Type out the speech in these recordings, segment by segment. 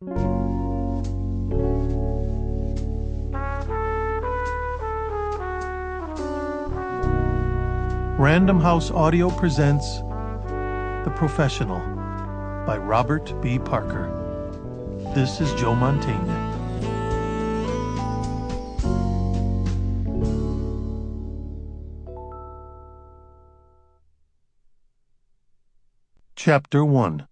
Random House Audio presents The Professional by Robert B. Parker. This is Joe Mantegna. Chapter 1.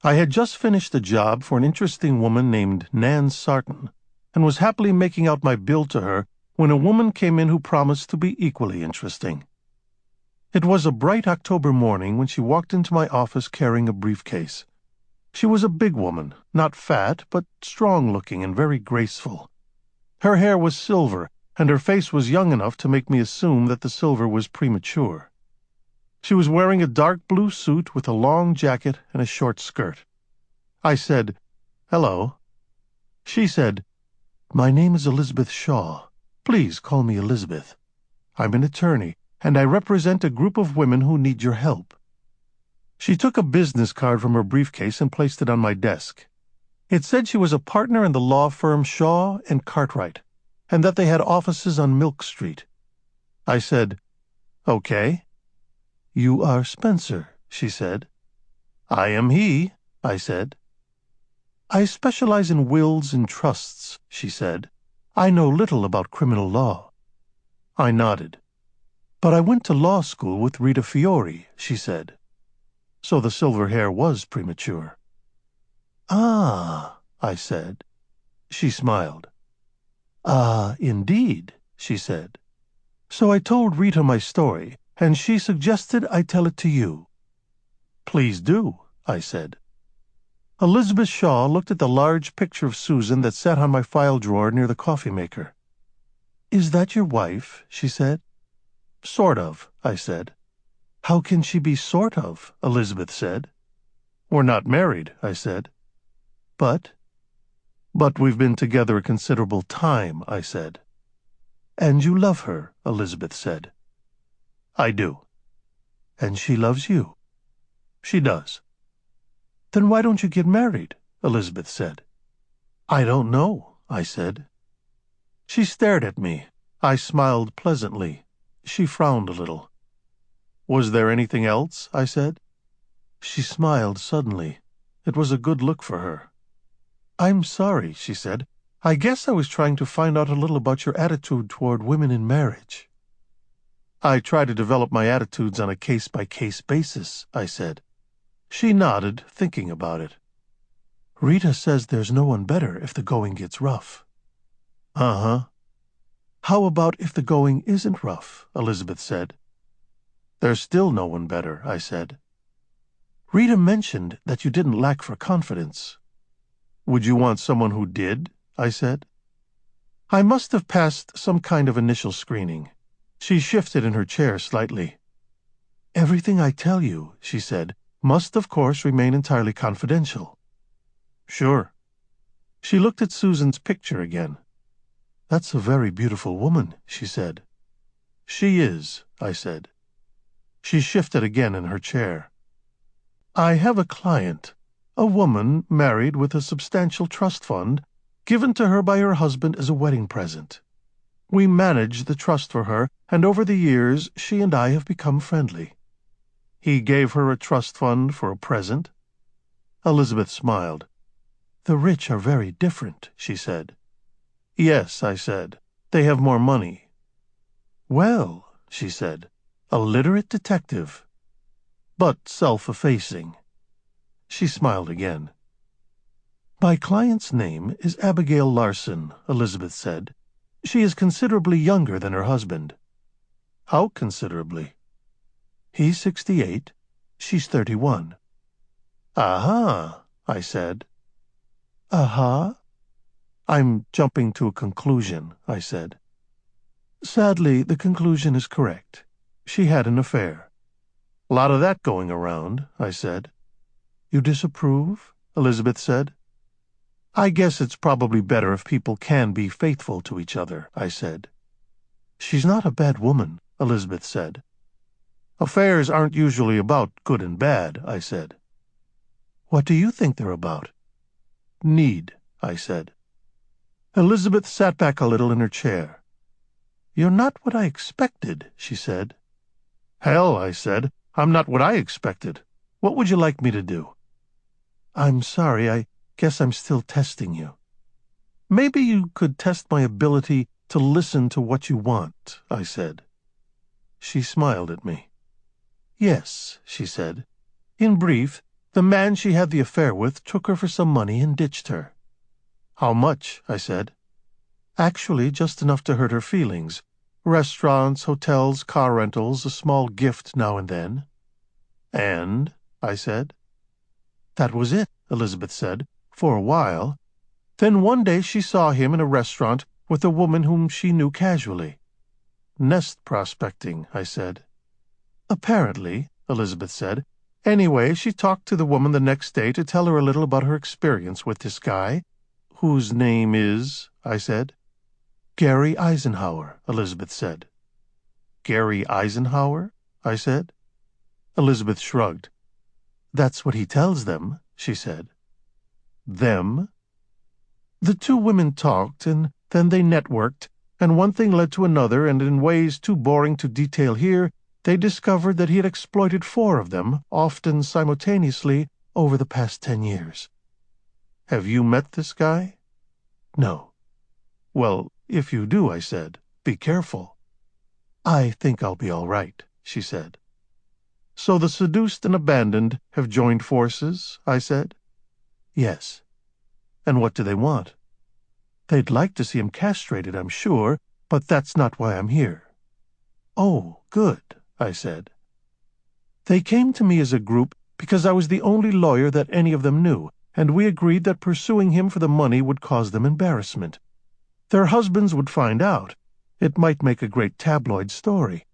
I had just finished a job for an interesting woman named Nan Sarton, and was happily making out my bill to her when a woman came in who promised to be equally interesting. It was a bright October morning when she walked into my office carrying a briefcase. She was a big woman, not fat, but strong-looking and very graceful. Her hair was silver, and her face was young enough to make me assume that the silver was premature. She was wearing a dark blue suit with a long jacket and a short skirt. I said, "Hello." She said, "My name is Elizabeth Shaw. Please call me Elizabeth. I'm an attorney, and I represent a group of women who need your help." She took a business card from her briefcase and placed it on my desk. It said she was a partner in the law firm Shaw and Cartwright, and that they had offices on Milk Street. I said, "Okay." "You are Spenser," she said. "I am he," I said. "I specialize in wills and trusts," she said. "I know little about criminal law." I nodded. "But I went to law school with Rita Fiore," she said. So the silver hair was premature. "Ah," I said. She smiled. "Ah, indeed," she said. So I told Rita my story, and she suggested I tell it to you. "Please do," I said. Elizabeth Shaw looked at the large picture of Susan that sat on my file drawer near the coffee maker. "Is that your wife?" she said. "Sort of," I said. "How can she be sort of?" Elizabeth said. "We're not married," I said. But we've been together a considerable time," I said. "And you love her," Elizabeth said. "I do." "And she loves you." "She does." "Then why don't you get married?" Elizabeth said. "I don't know," I said. She stared at me. I smiled pleasantly. She frowned a little. "Was there anything else?" I said. She smiled suddenly. It was a good look for her. "I'm sorry," she said. "I guess I was trying to find out a little about your attitude toward women in marriage." "I try to develop my attitudes on a case-by-case basis," I said. She nodded, thinking about it. "Rita says there's no one better if the going gets rough." "Uh-huh." "How about if the going isn't rough?" Elizabeth said. "There's still no one better," I said. "Rita mentioned that you didn't lack for confidence." "Would you want someone who did?" I said. I must have passed some kind of initial screening. She shifted in her chair slightly. "Everything I tell you," she said, "must of course remain entirely confidential." "Sure." She looked at Susan's picture again. "That's a very beautiful woman," she said. "She is," I said. She shifted again in her chair. "I have a client, a woman married with a substantial trust fund given to her by her husband as a wedding present. We manage the trust for her, and over the years she and I have become friendly." "He gave her a trust fund for a present?" Elizabeth smiled. "The rich are very different," she said. "Yes," I said. "They have more money." "Well," she said, "a literate detective." "But self-effacing." She smiled again. "My client's name is Abigail Larson," Elizabeth said. "She is considerably younger than her husband." "How considerably?" "He's 68. She's 31. "Aha," I said. "Aha?" "I'm jumping to a conclusion," I said. "Sadly, the conclusion is correct. She had an affair." "A lot of that going around," I said. "You disapprove?" Elizabeth said. "I guess it's probably better if people can be faithful to each other," I said. "She's not a bad woman," Elizabeth said. "Affairs aren't usually about good and bad," I said. What do you think they're about? Need, I said. Elizabeth sat back a little in her chair. You're not what I expected, she said. Hell, I said, I'm not what I expected. What would you like me to do? I'm sorry, I guess I'm still testing you. Maybe you could test my ability to listen to what you want, I said. She smiled at me. Yes, she said. In brief, the man she had the affair with took her for some money and ditched her. How much? I said. Actually, just enough to hurt her feelings. Restaurants, hotels, car rentals, a small gift now and then. And? I said. That was it, Elizabeth said, for a while. Then one day she saw him in a restaurant with a woman whom she knew casually. Nest prospecting, I said. Apparently, Elizabeth said. Anyway, she talked to the woman the next day to tell her a little about her experience with this guy, whose name is, I said. Gary Eisenhower, Elizabeth said. Gary Eisenhower? I said. Elizabeth shrugged. That's what he tells them, she said. Them? The two women talked, and then they networked, and one thing led to another, and in ways too boring to detail here, they discovered that he had exploited 4 of them, often simultaneously, over the past 10 years. Have you met this guy? No. Well, if you do, I said, be careful. I think I'll be all right, she said. So the seduced and abandoned have joined forces, I said. Yes. And what do they want? They'd like to see him castrated, I'm sure, but that's not why I'm here. Oh, good, I said. They came to me as a group because I was the only lawyer that any of them knew, and we agreed that pursuing him for the money would cause them embarrassment. Their husbands would find out. It might make a great tabloid story.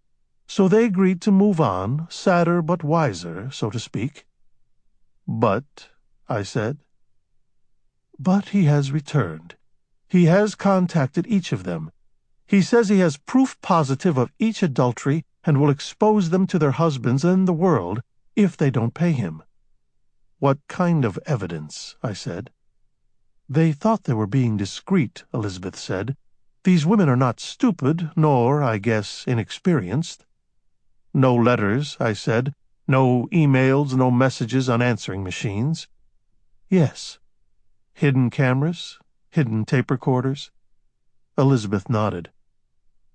So they agreed to move on, sadder but wiser, so to speak. But, I said. But he has returned. He has contacted each of them. He says he has proof positive of each adultery and will expose them to their husbands and the world if they don't pay him. What kind of evidence? I said. They thought they were being discreet, Elizabeth said. These women are not stupid, nor, I guess, inexperienced. No letters, I said. No emails, no messages on answering machines. Yes. Hidden cameras? Hidden tape recorders? Elizabeth nodded.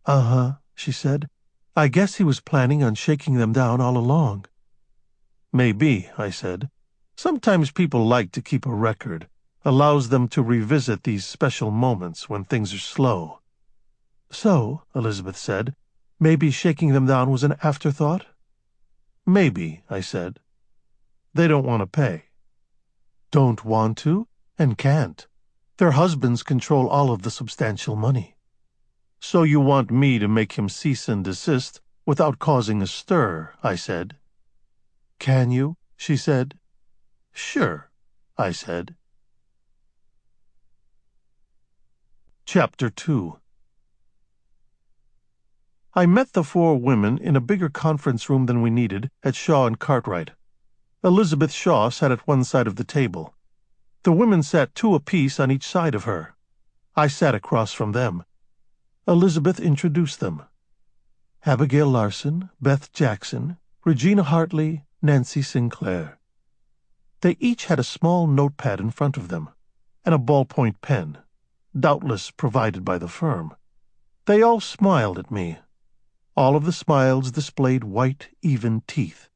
Uh-huh, she said. I guess he was planning on shaking them down all along. Maybe, I said. Sometimes people like to keep a record. Allows them to revisit these special moments when things are slow. So, Elizabeth said, maybe shaking them down was an afterthought? Maybe, I said. They don't want to pay. Don't want to, and can't. Their husbands control all of the substantial money. So you want me to make him cease and desist without causing a stir, I said. Can you? She said. Sure, I said. Chapter 2. I met the 4 women in a bigger conference room than we needed at Shaw and Cartwright. Elizabeth Shaw sat at one side of the table. The women sat 2 apiece on each side of her. I sat across from them. Elizabeth introduced them. Abigail Larson, Beth Jackson, Regina Hartley, Nancy Sinclair. They each had a small notepad in front of them, and a ballpoint pen, doubtless provided by the firm. They all smiled at me. All of the smiles displayed white, even teeth.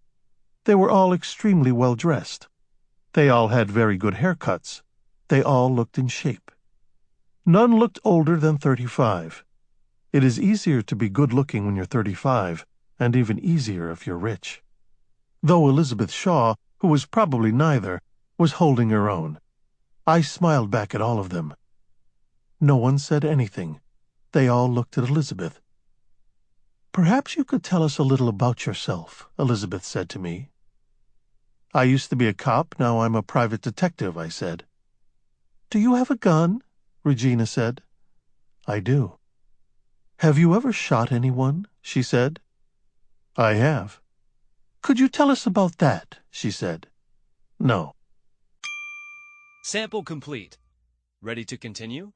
They were all extremely well dressed. They all had very good haircuts. They all looked in shape. None looked older than 35. It is easier to be good-looking when you're 35, and even easier if you're rich. Though Elizabeth Shaw, who was probably neither, was holding her own. I smiled back at all of them. No one said anything. They all looked at Elizabeth. Perhaps you could tell us a little about yourself, Elizabeth said to me. I used to be a cop, now I'm a private detective, I said. Do you have a gun? Regina said. I do. Have you ever shot anyone? She said. I have. Could you tell us about that? She said. No. Sample complete. Ready to continue?